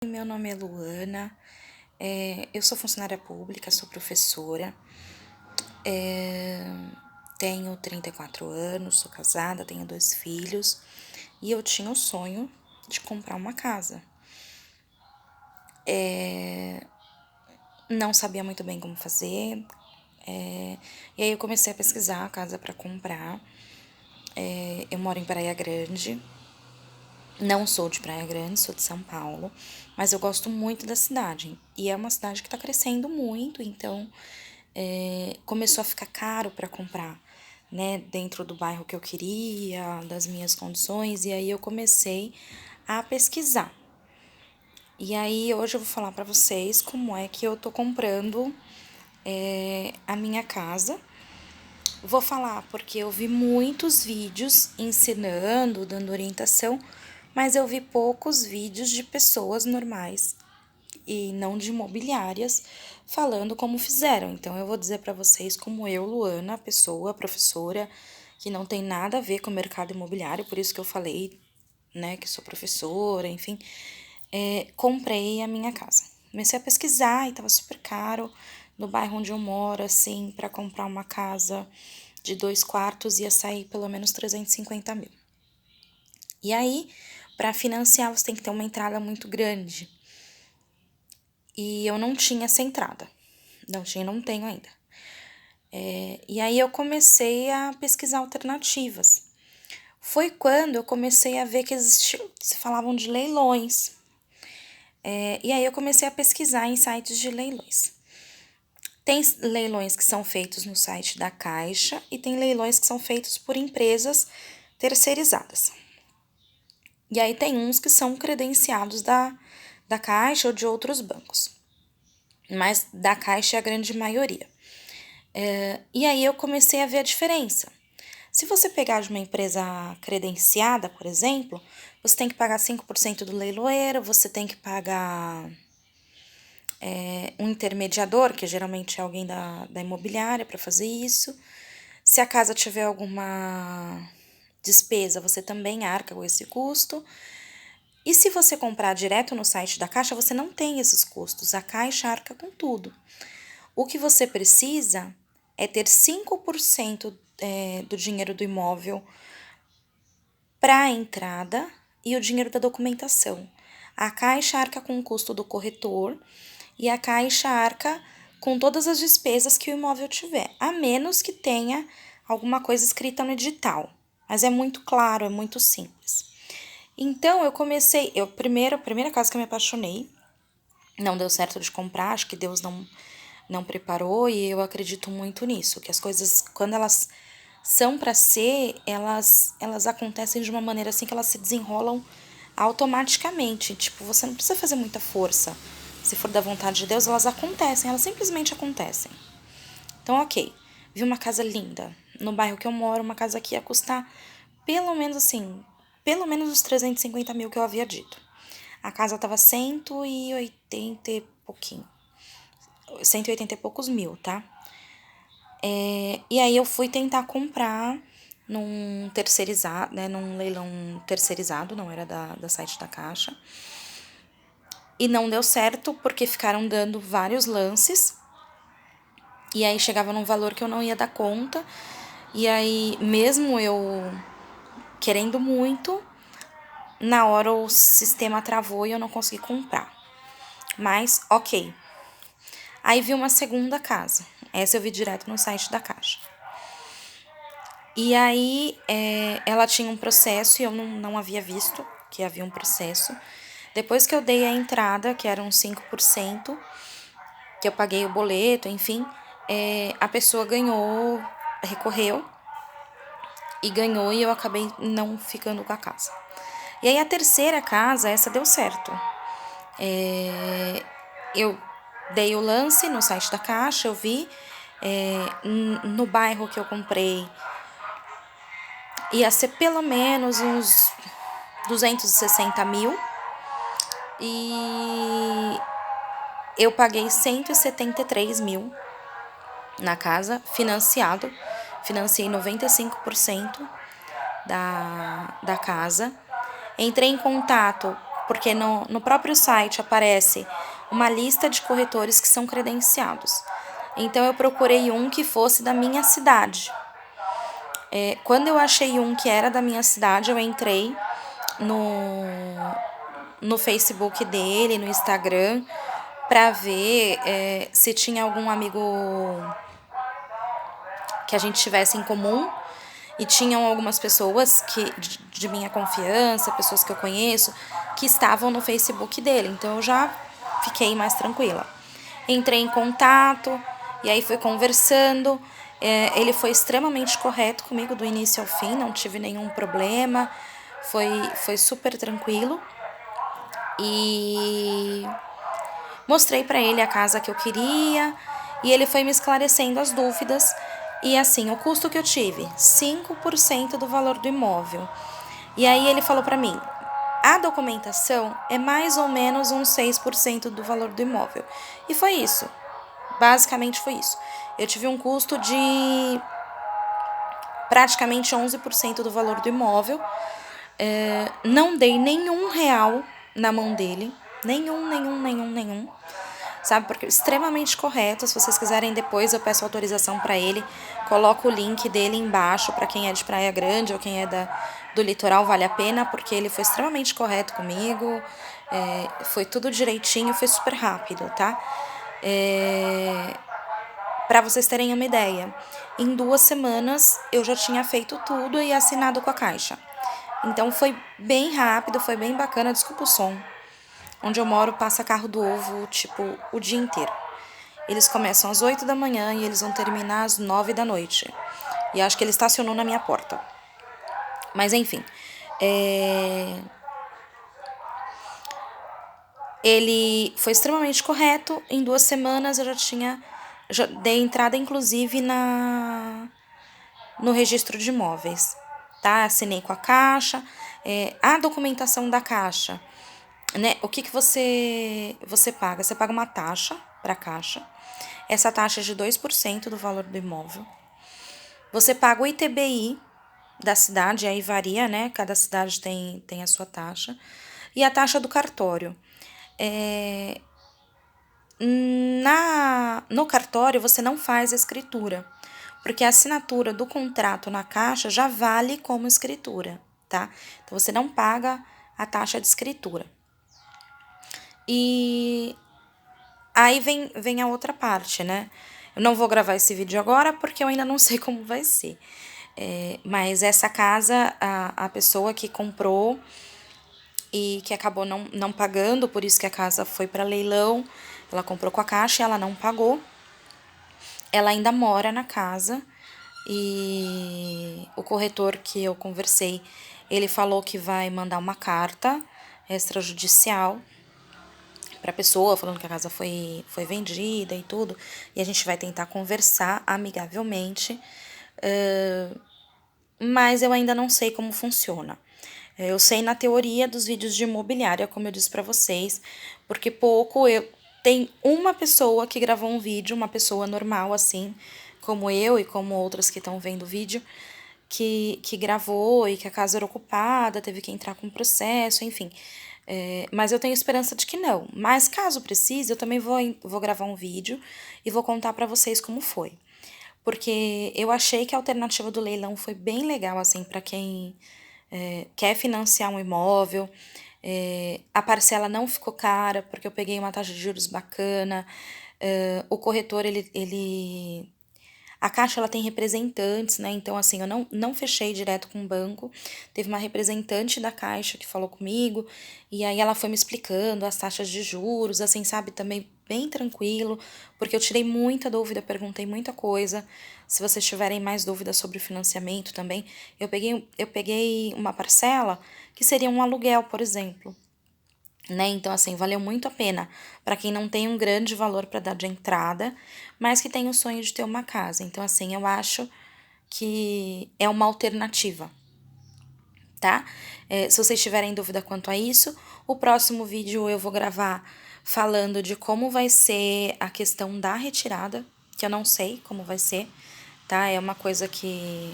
Meu nome é Luana, eu sou funcionária pública, sou professora, tenho 34 anos, sou casada, tenho 2 filhos e eu tinha o sonho de comprar uma casa. Não sabia muito bem como fazer, e aí eu comecei a pesquisar a casa para comprar. Eu moro em Praia Grande. Não sou de Praia Grande, sou de São Paulo, mas eu gosto muito da cidade. E é uma cidade que está crescendo muito, então começou a ficar caro para comprar, né? Dentro do bairro que eu queria, das minhas condições, e aí eu comecei a pesquisar. E aí hoje eu vou falar para vocês como é que eu tô comprando a minha casa. Vou falar porque eu vi muitos vídeos ensinando, dando orientação, mas eu vi poucos vídeos de pessoas normais e não de imobiliárias falando como fizeram. Então eu vou dizer para vocês como eu, Luana, pessoa, professora, que não tem nada a ver com o mercado imobiliário, por isso que eu falei, né, que sou professora, enfim, comprei a minha casa. Comecei a pesquisar e tava super caro. No bairro onde eu moro, assim, para comprar uma casa de 2 quartos ia sair pelo menos 350 mil. E aí, para financiar, você tem que ter uma entrada muito grande. E eu não tinha essa entrada. Não tenho ainda. E aí eu comecei a pesquisar alternativas. Foi quando eu comecei a ver que se falavam de leilões. E aí eu comecei a pesquisar em sites de leilões. Tem leilões que são feitos no site da Caixa e tem leilões que são feitos por empresas terceirizadas. E aí tem uns que são credenciados da Caixa ou de outros bancos. Mas da Caixa é a grande maioria. E aí eu comecei a ver a diferença. Se você pegar de uma empresa credenciada, por exemplo, você tem que pagar 5% do leiloeiro, você tem que pagar um intermediador, que geralmente é alguém da imobiliária, para fazer isso. Se a casa tiver alguma despesa, você também arca com esse custo. E se você comprar direto no site da Caixa, você não tem esses custos. A Caixa arca com tudo. O que você precisa é ter 5% do dinheiro do imóvel para a entrada e o dinheiro da documentação. A Caixa arca com o custo do corretor e a Caixa arca com todas as despesas que o imóvel tiver, a menos que tenha alguma coisa escrita no edital. Mas é muito claro, é muito simples. Então, a primeira casa que eu me apaixonei, não deu certo de comprar, acho que Deus não preparou e eu acredito muito nisso, que as coisas, quando elas são para ser, elas acontecem de uma maneira assim que elas se desenrolam automaticamente. Tipo, você não precisa fazer muita força. Se for da vontade de Deus, elas acontecem, elas simplesmente acontecem. Então, ok, vi uma casa linda no bairro que eu moro, uma casa que ia custar pelo menos os 350 mil que eu havia dito. A casa tava 180 e pouquinho. 180 e poucos mil, tá? E aí eu fui tentar comprar num terceirizado, né? Num leilão terceirizado, não era da site da Caixa. E não deu certo porque ficaram dando vários lances. E aí chegava num valor que eu não ia dar conta. E aí, mesmo eu querendo muito, na hora o sistema travou e eu não consegui comprar. Mas, ok. Aí vi uma segunda casa. Essa eu vi direto no site da Caixa. E aí ela tinha um processo e eu não havia visto que havia um processo. Depois que eu dei a entrada, que eram 5%, que eu paguei o boleto, enfim, a pessoa recorreu e ganhou e eu acabei não ficando com a casa. E aí a terceira casa, essa deu certo. Eu dei o lance no site da Caixa, eu vi. No bairro que eu comprei, ia ser pelo menos uns 260 mil. E eu paguei 173 mil na casa, financiado. Financiei 95% da casa. Entrei em contato porque no próprio site aparece uma lista de corretores que são credenciados. Então eu procurei um que fosse da minha cidade. Quando eu achei um que era da minha cidade, eu entrei no Facebook dele, no Instagram, para ver se tinha algum amigo que a gente tivesse em comum. E tinham algumas pessoas de minha confiança, pessoas que eu conheço, que estavam no Facebook dele. Então eu já fiquei mais tranquila. Entrei em contato e aí fui conversando. Ele foi extremamente correto comigo do início ao fim, não tive nenhum problema. Foi super tranquilo. E mostrei para ele a casa que eu queria e ele foi me esclarecendo as dúvidas. E assim, o custo que eu tive, 5% do valor do imóvel. E aí ele falou para mim, a documentação é mais ou menos uns 6% do valor do imóvel. E foi isso, basicamente foi isso. Eu tive um custo de praticamente 11% do valor do imóvel. Não dei nenhum real na mão dele, nenhum. Sabe, porque é extremamente correto. Se vocês quiserem depois eu peço autorização para ele, coloco o link dele embaixo para quem é de Praia Grande ou quem é do litoral, vale a pena, porque ele foi extremamente correto comigo, foi tudo direitinho, foi super rápido, tá? Para vocês terem uma ideia, em 2 semanas eu já tinha feito tudo e assinado com a Caixa. Então foi bem rápido, foi bem bacana. Desculpa o som. Onde eu moro passa carro do ovo, tipo, o dia inteiro. Eles começam às 8 da manhã e eles vão terminar às 9 da noite. E acho que ele estacionou na minha porta. Mas enfim. Ele foi extremamente correto. Em 2 semanas eu já dei entrada, inclusive, no registro de imóveis. Tá? Assinei com a Caixa. A documentação da Caixa, né? O que você paga? Você paga uma taxa para a Caixa. Essa taxa é de 2% do valor do imóvel. Você paga o ITBI da cidade, aí varia, né? Cada cidade tem a sua taxa. E a taxa do cartório. No cartório, você não faz a escritura, porque a assinatura do contrato na Caixa já vale como escritura, tá? Então, você não paga a taxa de escritura. E aí vem a outra parte, né? Eu não vou gravar esse vídeo agora porque eu ainda não sei como vai ser. Mas essa casa, a pessoa que comprou e que acabou não pagando, por isso que a casa foi para leilão, ela comprou com a Caixa e ela não pagou. Ela ainda mora na casa e o corretor que eu conversei, ele falou que vai mandar uma carta extrajudicial para a pessoa, falando que a casa foi vendida e tudo, e a gente vai tentar conversar amigavelmente, mas eu ainda não sei como funciona. Eu sei na teoria dos vídeos de imobiliária, como eu disse para vocês, porque tem uma pessoa que gravou um vídeo, uma pessoa normal assim, como eu e como outras que estão vendo o vídeo, que gravou e que a casa era ocupada, teve que entrar com processo, enfim. Mas eu tenho esperança de que não. Mas caso precise, eu também vou gravar um vídeo e vou contar para vocês como foi. Porque eu achei que a alternativa do leilão foi bem legal, assim, para quem quer financiar um imóvel. A parcela não ficou cara, porque eu peguei uma taxa de juros bacana. O corretor, a Caixa, ela tem representantes, né? Então, assim, eu não fechei direto com o banco. Teve uma representante da Caixa que falou comigo, e aí ela foi me explicando as taxas de juros, assim, sabe? Também bem tranquilo, porque eu tirei muita dúvida, perguntei muita coisa. Se vocês tiverem mais dúvidas sobre financiamento também, eu peguei uma parcela que seria um aluguel, por exemplo. Né? Então, assim, valeu muito a pena para quem não tem um grande valor para dar de entrada, mas que tem o sonho de ter uma casa. Então, assim, eu acho que é uma alternativa, tá? Se vocês tiverem dúvida quanto a isso, o próximo vídeo eu vou gravar falando de como vai ser a questão da retirada, que eu não sei como vai ser, tá? É uma coisa que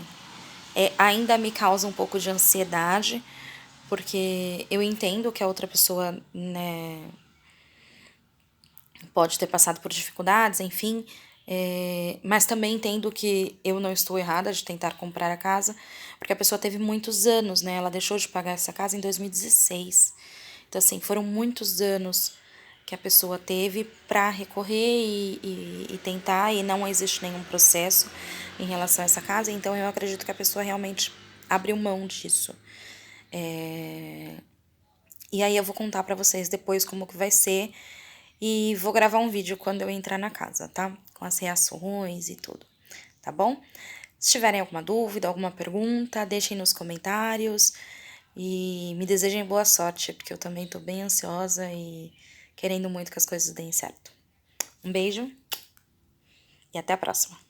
ainda me causa um pouco de ansiedade, porque eu entendo que a outra pessoa, né, pode ter passado por dificuldades, enfim, mas também entendo que eu não estou errada de tentar comprar a casa, porque a pessoa teve muitos anos, né? Ela deixou de pagar essa casa em 2016. Então, assim, foram muitos anos que a pessoa teve para recorrer e tentar, e não existe nenhum processo em relação a essa casa, então eu acredito que a pessoa realmente abriu mão disso. E aí eu vou contar pra vocês depois como que vai ser e vou gravar um vídeo quando eu entrar na casa, tá? Com as reações e tudo, tá bom? Se tiverem alguma dúvida, alguma pergunta, deixem nos comentários e me desejem boa sorte, porque eu também tô bem ansiosa e querendo muito que as coisas deem certo. Um beijo e até a próxima!